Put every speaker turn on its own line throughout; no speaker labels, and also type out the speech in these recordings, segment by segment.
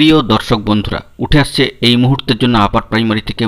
প্রিয় দর্শক বন্ধুরা, উঠে আসছে এই মুহূর্তের জন্য আপার প্রাইমারি থেকে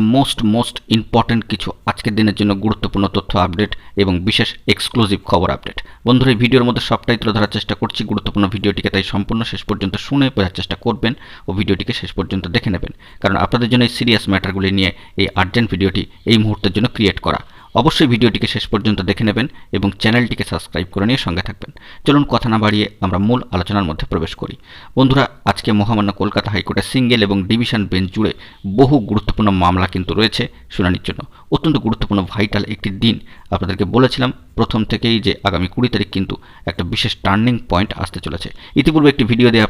মোস্ট ইম্পর্টেন্ট কিছু আজকের দিনের জন্য গুরুত্বপূর্ণ তথ্য আপডেট এবং বিশেষ এক্সক্লুসিভ খবর আপডেট। বন্ধুরা, এই ভিডিওর মধ্যে সবটাই তুলে ধরার চেষ্টা করছি। গুরুত্বপূর্ণ ভিডিওটিকে তাই সম্পূর্ণ শেষ পর্যন্ত শুনে বোঝার চেষ্টা করবেন ও ভিডিওটিকে শেষ পর্যন্ত দেখে নেবেন, কারণ আপনাদের জন্য এই সিরিয়াস ম্যাটারগুলি নিয়ে এই আর্জেন্ট ভিডিওটি এই মুহূর্তের জন্য ক্রিয়েট করা। অবশ্যই ভিডিওটিকে শেষ পর্যন্ত দেখে নেবেন এবং চ্যানেলটিকে সাবস্ক্রাইব করে নিয়ে সঙ্গে থাকবেন। চলুন কথা না বাড়িয়ে আমরা মূল আলোচনার মধ্যে প্রবেশ করি। বন্ধুরা, আজকে মহামান্য কলকাতা হাইকোর্টের সিঙ্গেল এবং ডিভিশন বেঞ্চ জুড়ে বহু গুরুত্বপূর্ণ মামলা কিন্তু রয়েছে শুনানির জন্য। অত্যন্ত গুরুত্বপূর্ণ ভাইটাল একটি দিন। আপনাদেরকে বলেছিলাম প্রথম থেকেই যে আগামী 20 তারিখ কিন্তু একটা বিশেষ টার্নিং পয়েন্ট আসতে চলেছে। ইতিপূর্বে একটি ভিডিও দিয়ে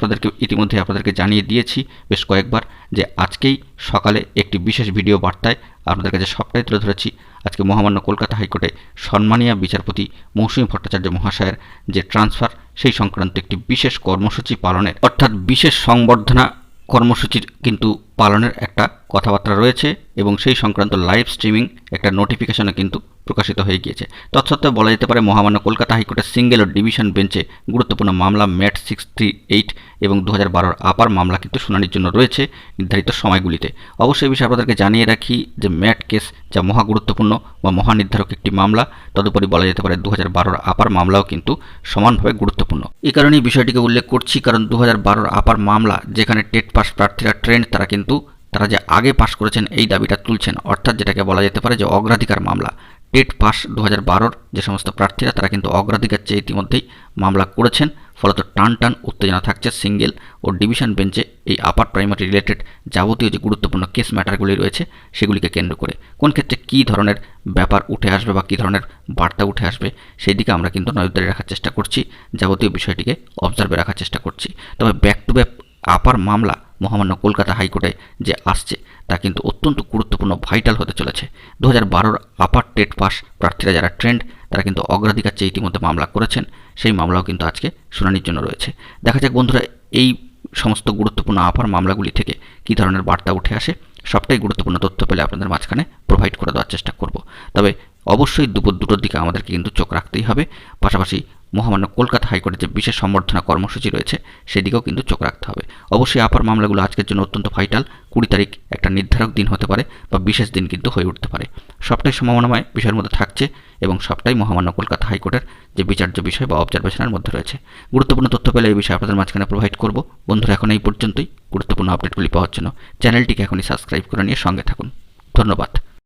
ইতিমধ্যে আপনাদেরকে জানিয়ে দিয়েছি বেশ কয়েকবার যে আজকেই সকালে একটি বিশেষ ভিডিও বার্তায় আপনাদের কাছে সবটাই তুলে ধরেছি। আজকে মহামান্য কলকাতা হাইকোর্টে সম্মানীয় বিচারপতি মৌসুমী ভট্টাচার্য মহাশয়ের যে ট্রান্সফার, সেই সংক্রান্ত একটি বিশেষ কর্মসূচি পালনের, অর্থাৎ বিশেষ সংবর্ধনা কর্মসূচির কিন্তু পালনের একটা কথাবার্তা রয়েছে এবং সেই সংক্রান্ত লাইভ স্ট্রিমিং একটা নোটিফিকেশনও কিন্তু প্রকাশিত হয়ে গিয়েছে। তৎসত্ত্বেও বলা যেতে পারে মহামান্য কলকাতা হাইকোর্টের সিঙ্গেল ও ডিভিশন বেঞ্চে গুরুত্বপূর্ণ মামলা ম্যাট 638 এবং 2012 আপার মামলা কিন্তু শুনানির জন্য রয়েছে নির্ধারিত সময়গুলিতে। অবশ্যই বিষয়ে আপনাদেরকে জানিয়ে রাখি যে ম্যাট কেস যা মহা গুরুত্বপূর্ণ বা মহানির্ধারক একটি মামলা, তদুপরি বলা যেতে পারে 2012 আপার মামলাও কিন্তু সমানভাবে গুরুত্বপূর্ণ। এই কারণেই বিষয়টিকে উল্লেখ করছি, কারণ 2012 আপার মামলা যেখানে টেট পাস প্রার্থীরা ট্রেন্ড, তারা যে আগে পাশ করেছেন এই দাবিটা তুলছেন, অর্থাৎ যেটাকে বলা যেতে পারে যে অগ্রাধিকার মামলা। টেট পাস 2012 যে সমস্ত প্রার্থীরা তারা কিন্তু অগ্রাধিকার চেয়ে ইতিমধ্যেই মামলা করেছেন। ফলত টান উত্তেজনা থাকছে সিঙ্গেল ও ডিভিশন বেঞ্চে এই আপার প্রাইমারি রিলেটেড যাবতীয় যে গুরুত্বপূর্ণ কেস ম্যাটারগুলি রয়েছে সেগুলিকে কেন্দ্র করে কোন ক্ষেত্রে কী ধরনের ব্যাপার উঠে আসবে বা কী ধরনের বার্তা উঠে আসবে সেই দিকে আমরা কিন্তু নজরদারি রাখার চেষ্টা করছি, যাবতীয় বিষয়টিকে অবজার্ভে রাখার চেষ্টা করছি। তবে ব্যাক টু ব্যাক আপার মামলা মহামান্য কলকাতা হাইকোর্টে যে আসছে তা কিন্তু অত্যন্ত গুরুত্বপূর্ণ ভাইটাল হতে চলেছে। 2012 আপার টেট পাস প্রার্থীরা যারা ট্রেন্ড তারা কিন্তু অগ্রাধিকার চেয়ে ইতিমধ্যে মামলা করেছেন, সেই মামলাও কিন্তু আজকে শুনানির জন্য রয়েছে। দেখা যাক বন্ধুরা, এই সমস্ত গুরুত্বপূর্ণ আপার মামলাগুলি থেকে কী ধরনের বার্তা উঠে আসে। সবটাই গুরুত্বপূর্ণ তথ্য পেলে আপনাদের মাঝখানে প্রোভাইড করে দেওয়ার চেষ্টা করব। তবে অবশ্যই দুপুর 2টোর দিকে আমাদেরকে কিন্তু চোখ রাখতেই হবে। পাশাপাশি মহামান্য কলকাতা হাইকোর্টের যে বিশেষ সম্বর্ধনা কর্মসূচি রয়েছে সেদিকেও কিন্তু চোখ রাখতে হবে। অবশ্যই আপার মামলাগুলো আজকের জন্য অত্যন্ত ভাইটাল। 20 তারিখ একটা নির্ধারক দিন হতে পারে বা বিশেষ দিন কিন্তু হয়ে উঠতে পারে। সবটাই সম্ভাবনাময় বিষয়ের মধ্যে থাকছে এবং সবটাই মহামান্য কলকাতা হাইকোর্টের যে বিচার্য বিষয় বা অবজারভেশনের মধ্যে রয়েছে। গুরুত্বপূর্ণ তথ্য পেলে এই বিষয়ে আপনাদের মাঝখানে প্রোভাইড করব। বন্ধুরা, এখন এই পর্যন্তই। গুরুত্বপূর্ণ আপডেটগুলি পাওয়ার জন্য চ্যানেলটিকে এখনই সাবস্ক্রাইব করে নিয়ে সঙ্গে থাকুন। ধন্যবাদ।